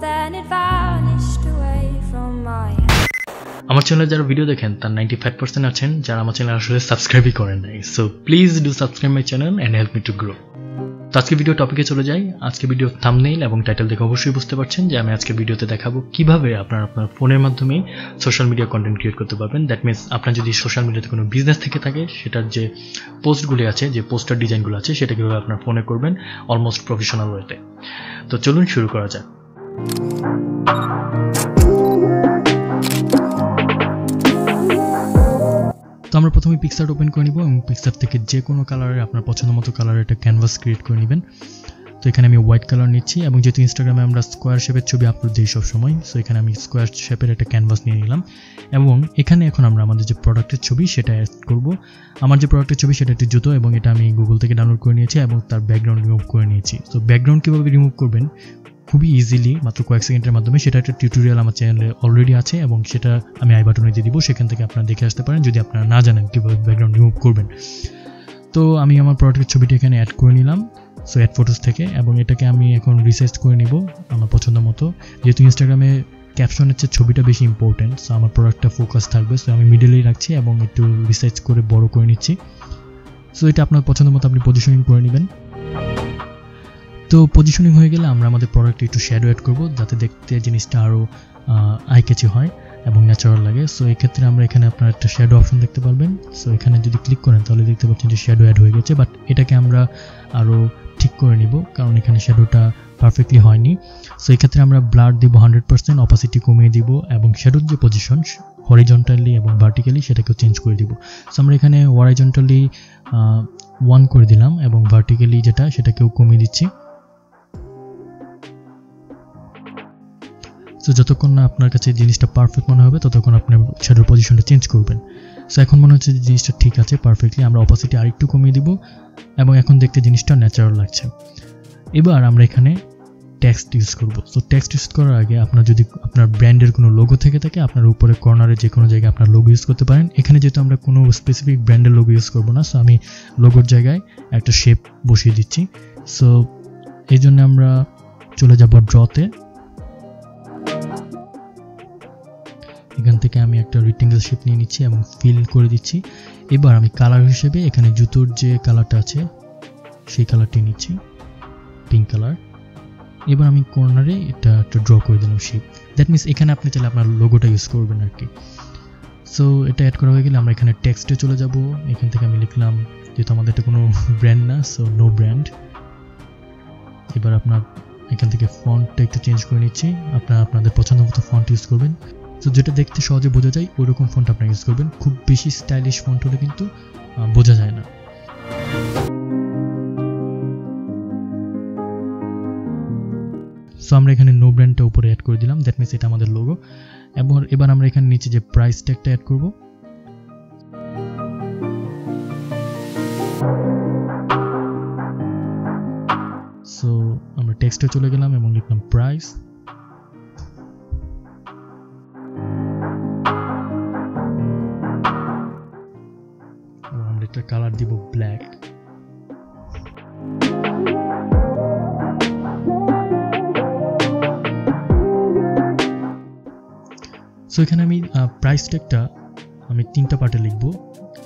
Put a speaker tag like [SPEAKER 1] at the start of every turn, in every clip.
[SPEAKER 1] Then it vanished away from my
[SPEAKER 2] আমার চ্যানেলে যারা ভিডিও দেখেন তার 95% আছেন যারা আমার চ্যানেল আসলে সাবস্ক্রাইবই করেন নাই। So please do subscribe my channel and help me to grow. তো আজকে ভিডিও টপিকে চলে যাই। আজকে ভিডিও থাম্বনেইল এবং টাইটেল দেখে অবশ্যই বুঝতে পারছেন যে আমি আজকে ভিডিওতে দেখাবো কিভাবে আপনার ফোনের মাধ্যমে সোশ্যাল মিডিয়া কন্টেন্ট ক্রিয়েট করতে পারবেন। দ্যাট মিন্স আপনার যদি সোশ্যাল মিডিয়াতে কোনো বিজনেস থেকে থাকে সেটার যে পোস্টগুলি আছে, যে পোস্টার ডিজাইনগুলো আছে, সেটা কিভাবে আপনার ফোনে করবেন অলমোস্ট প্রফেশনাল ওয়েতে। তো চলুন শুরু করা যাক। তো আমরা প্রথমে পিকচার্ট ওপেন করে নিব এবং পিকচার থেকে যে কোনো কালারের আপনার পছন্দ মতো কালারের একটা ক্যানভাস ক্রিয়েট করে নেবেন। তো এখানে আমি হোয়াইট কালার নিচ্ছি এবং যেহেতু ইনস্টাগ্রামে আমরা স্কোয়ার শেপের ছবি আপলোড দিই সবসময়, সো এখানে আমি স্কোয়ার শেপের একটা ক্যানভাস নিয়ে নিলাম এবং এখানে এখন আমরা আমাদের যে প্রোডাক্টের ছবি সেটা অ্যাড করব। আমার যে প্রোডাক্টের ছবি সেটা একটি জুতো এবং এটা আমি গুগল থেকে ডাউনলোড করে নিয়েছি এবং তার ব্যাকগ্রাউন্ড রিমুভ করে নিয়েছি। তো ব্যাকগ্রাউন্ড কীভাবে রিমুভ করবেন খুবই ইজিলি মাত্র কয়েক সেকেন্ডের মাধ্যমে, সেটা একটা টিউটোরিয়াল আমার চ্যানেলে অলরেডি আছে এবং সেটা আমি আই বাটনে দিয়ে দিব, সেখান থেকে আপনারা দেখে আসতে পারেন যদি আপনারা না জানেন কীভাবে ব্যাকগ্রাউন্ড রিমুভ করবেন। তো আমি আমার প্রোডাক্টের ছবিটি এখানে অ্যাড করে নিলাম সো অ্যাড ফটোস থেকে এবং এটাকে আমি এখন রিসাইজ করে নিব আমার পছন্দ মতো। যেহেতু ইনস্টাগ্রামে ক্যাপশনের চেয়ে ছবিটা বেশি ইম্পর্টেন্ট, সো আমার প্রোডাক্টটা ফোকাস থাকবে, সো আমি মিডলেই রাখছি এবং একটু রিসাইজ করে বড় করে নিচ্ছি। সো এটা আপনার পছন্দ মতো আপনি পজিশনিং করে নেবেন। তো পজিশনিং হয়ে গেলে আমরা আমাদের প্রোডাক্টে একটু শ্যাডো অ্যাড করব যাতে দেখতে জিনিসটা আরও আই ক্যাচি হয় এবং ন্যাচারাল লাগে। সো এই ক্ষেত্রে আমরা এখানে আপনার একটা শ্যাডো অপশন দেখতে পারবেন। সো এখানে যদি ক্লিক করেন তাহলে দেখতে পাচ্ছেন যে শ্যাডো অ্যাড হয়ে গেছে, বাট এটাকে আমরা আরও ঠিক করে নিব কারণ এখানে শ্যাডোটা পারফেক্টলি হয়নি। সো এই ক্ষেত্রে আমরা ব্লার দিব 100%, অপাসিটি কমিয়ে দিব এবং শ্যাডোর যে পজিশন হরিজন্টালি এবং ভার্টিক্যালি সেটাকেও চেঞ্জ করে দিব। সো আমরা এখানে হরিজন্টালি 1 করে দিলাম এবং ভার্টিক্যালি যেটা সেটাকেও কমিয়ে দিচ্ছি। সো যতক্ষণ না আপনার কাছে জিনিসটা পারফেক্ট মনে হবে ততক্ষণ আপনি শ্যাডোর পজিশনটা চেঞ্জ করবেন। সো এখন মনে হচ্ছে যে জিনিসটা ঠিক আছে পারফেক্টলি, আমরা অপাসিটি আরেকটু কমিয়ে দিব এবং এখন দেখতে জিনিসটা ন্যাচারাল লাগছে। এবার আমরা এখানে টেক্সট ইউজ করব। সো টেক্সট ইউজ করার আগে আপনার যদি আপনার ব্র্যান্ডের কোনো লোগো থেকে থাকে আপনার উপরে কর্নারে যে কোনো জায়গায় আপনার লোগো ইউজ করতে পারেন। এখানে যেহেতু আমরা কোনো স্পেসিফিক ব্র্যান্ডের লোগো ইউজ করবো না, সো আমি লোগোর জায়গায় একটা শেপ বসিয়ে দিচ্ছি। সো এই জন্য আমরা চলে যাব ড্রতে। এখান থেকে আমি একটা রেক্ট্যাঙ্গেল শেপ নিয়ে নিচ্ছি এবং ফিল করে দিচ্ছি। এবার আমি কালার হিসেবে এখানে জুতোর যে কালারটা আছে সেই কালারটি নিচ্ছি, পিঙ্ক কালার। এবার আমি কর্নারে এটা একটা ড্র করে দিলাম শেপ। দ্যাট মিনস এখানে আপনি চাইলে আপনার লোগোটা ইউজ করবেন আর কি। সো এটা অ্যাড করা হয়ে গেলে আমরা এখানে টেক্সটে চলে যাব। এখান থেকে আমি লিখলাম, যেহেতু আমাদের এটা কোনো ব্র্যান্ড না, সো নো ব্র্যান্ড। এবার আপনার এখান থেকে ফন্টটা একটু চেঞ্জ করে নিচ্ছি, আপনাদের পছন্দ মতো ফন্ট ইউজ করবেন। তো যেটা দেখতে সহজে বোঝা যায় ওইরকম ফন্ট আপনারা ইউজ করবেন। খুব বেশি স্টাইলিশ ফন্ট হলে কিন্তু বোঝা যায় না। সো আমরা এখানে নো ব্র্যান্ডটা উপরে অ্যাড করে দিলাম, দ্যাট মিনস এটা আমাদের লোগো। এবং এবার আমরা এখানে নিচে যে প্রাইস ট্যাগটা অ্যাড করব। সো আমরা টেক্সটে চলে গেলাম এবং লিখলাম প্রাইস। একটা কালার দিব ব্ল্যাক। সো এখানে আমি প্রাইস ট্যাগটা আমি 3টা পার্টে লিখব।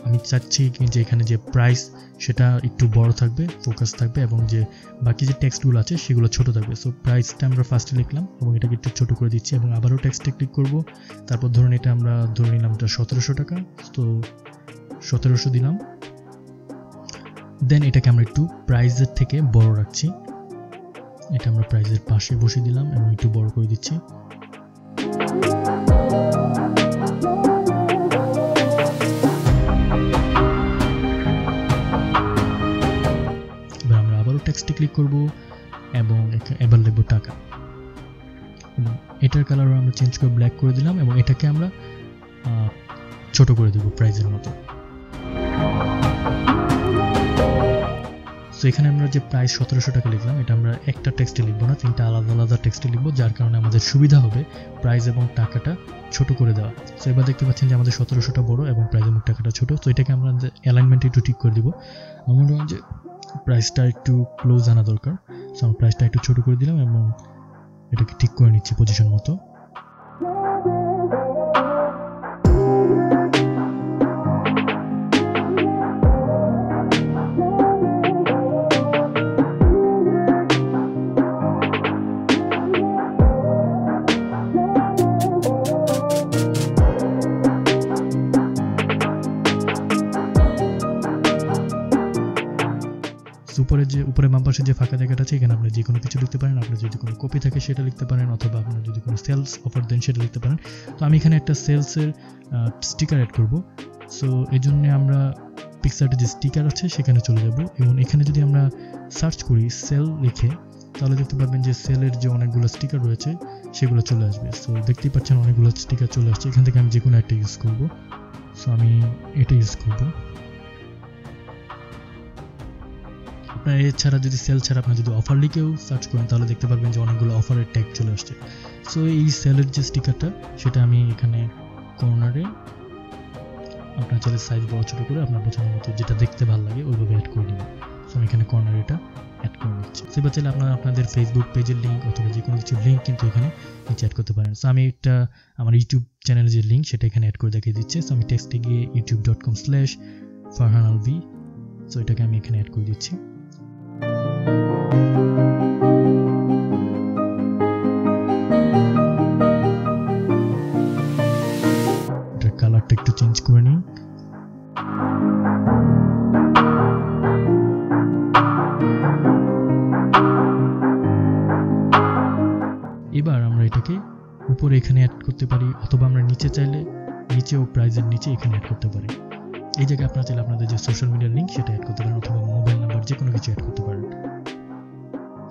[SPEAKER 2] আমি চাচ্ছি যে এখানে যে প্রাইস সেটা একটু বড় থাকবে, ফোকাস থাকবে এবং যে বাকি যে টেক্সটগুলো আছে সেগুলো ছোট থাকবে। সো প্রাইসটা আমরা ফার্স্টে লিখলাম এবং এটাকে একটু ছোট করে দিচ্ছি এবং আবারও টেক্সটে ক্লিক করব। তারপর ধরুন এটা আমরা ধরে নিলাম এটা 1700 টাকা, তো 1700 দিলাম। দেন এটাকে আমরা একটু প্রাইসের থেকে বড় রাখছি, এটা আমরা প্রাইসের পাশে বসিয়ে দিলাম এবং একটু বড় করে দিচ্ছি। এবার আমরা আবারও টেক্সটে ক্লিক করব এবং এবার লিখব টাকা এবং এটার কালারও আমরা চেঞ্জ করে ব্ল্যাক করে দিলাম এবং এটাকে আমরা ছোট করে দেব প্রাইসের মতো। সো এখানে আমরা যে প্রাইস 1700 টাকা লিখলাম এটা আমরা একটা টেক্সটে লিখবো না, 3টা আলাদা আলাদা টেক্সটে লিখবো, যার কারণে আমাদের সুবিধা হবে প্রাইস এবং টাকাটা ছোট করে দেওয়া। সো এবার দেখতে পাচ্ছেন যে আমাদের 1700টা বড় এবং প্রাইস এবং টাকাটা ছোট। তো এটাকে আমরা অ্যালাইনমেন্ট একটু ঠিক করে দিব। আমার মনে হয় যে প্রাইসটা একটু ক্লোজ আনা দরকার, সো আমরা প্রাইসটা একটু ছোট করে দিলাম এবং এটাকে ঠিক করে নিচ্ছি পজিশন মতো। উপরে বাম পাশে যে ফাঁকা জায়গাটা আছে এখানে আপনি যে কোনো কিছু লিখতে পারেন। আপনার যদি কোনো কপি থাকে সেটা লিখতে পারেন, অথবা আপনার যদি কোনো সেলস অফার দেন সেটা লিখতে পারেন। তো আমি এখানে একটা সেলসের স্টিকার অ্যাড করব। সো এই জন্য আমরা পিকচার্টে যে স্টিকার আছে সেখানে চলে যাব, এবং এখানে যদি আমরা সার্চ করি সেল লিখে, তাহলে দেখতে পারবেন যে সেলের যে অনেকগুলো স্টিকার রয়েছে সেগুলো চলে আসবে। সো দেখতেই পাচ্ছেন অনেকগুলো স্টিকার চলে আসছে। এখান থেকে আমি যে কোনো একটা ইউজ করব। সো আমি এটা ইউজ করব। আপনার এছাড়া যদি সেল ছাড়া আপনার যদি অফার লিখেও সার্চ করেন তাহলে দেখতে পারবেন যে অনেকগুলো অফারের ট্যাগ চলে আসছে। সো এই সেলের যে স্টিকারটা সেটা আমি এখানে কর্নারে আপনার চাইলে সাইজ বড় ছোটো করে আপনার পছন্দ মতো যেটা দেখতে ভালো লাগে ওইভাবে অ্যাড করে নেবেন। সো আমি এখানে কর্নারে এটা অ্যাড করে নিচ্ছি। সো এবার চাইলে আপনাদের ফেসবুক পেজের লিঙ্ক অথবা যে কোনো কিছু লিঙ্ক কিন্তু এখানে নিচে অ্যাড করতে পারেন। সো আমি একটা আমার ইউটিউব চ্যানেলের যে লিঙ্ক সেটা এখানে অ্যাড করে দেখিয়ে দিচ্ছি। সো আমি টেক্সটে গিয়ে youtube.com/Farhan Alvee, সো এটাকে আমি এখানে অ্যাড করে দিচ্ছি। এটার কালারটা একটু চেঞ্জ করে নিই। এবার আমরা এটাকে উপরে এখানে অ্যাড করতে পারি, অথবা আমরা নিচে চাইলে নিচেও প্রাইজের নিচে এখানে অ্যাড করতে পারি। এই জায়গায় আপনারা চাইলে আপনাদের যে সোশ্যাল মিডিয়ার লিঙ্ক সেটা অ্যাড করতে পারেন, অথবা মোবাইল নাম্বার যে কোনো কিছু অ্যাড করতে পারেন।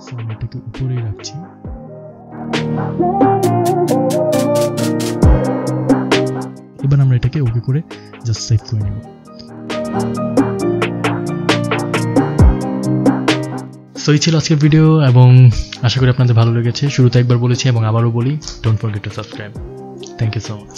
[SPEAKER 2] সো আমি এটাকে উপরেই রাখছি। এবার আমরা এটাকে ওকে করে জাস্ট সেভ করে নেব। সো এই ছিল আজকের ভিডিও, এবং আশা করি আপনাদের ভালো লেগেছে। শুরুতে একবার বলেছি এবং আবারও বলি, don't forget to subscribe. Thank you so much.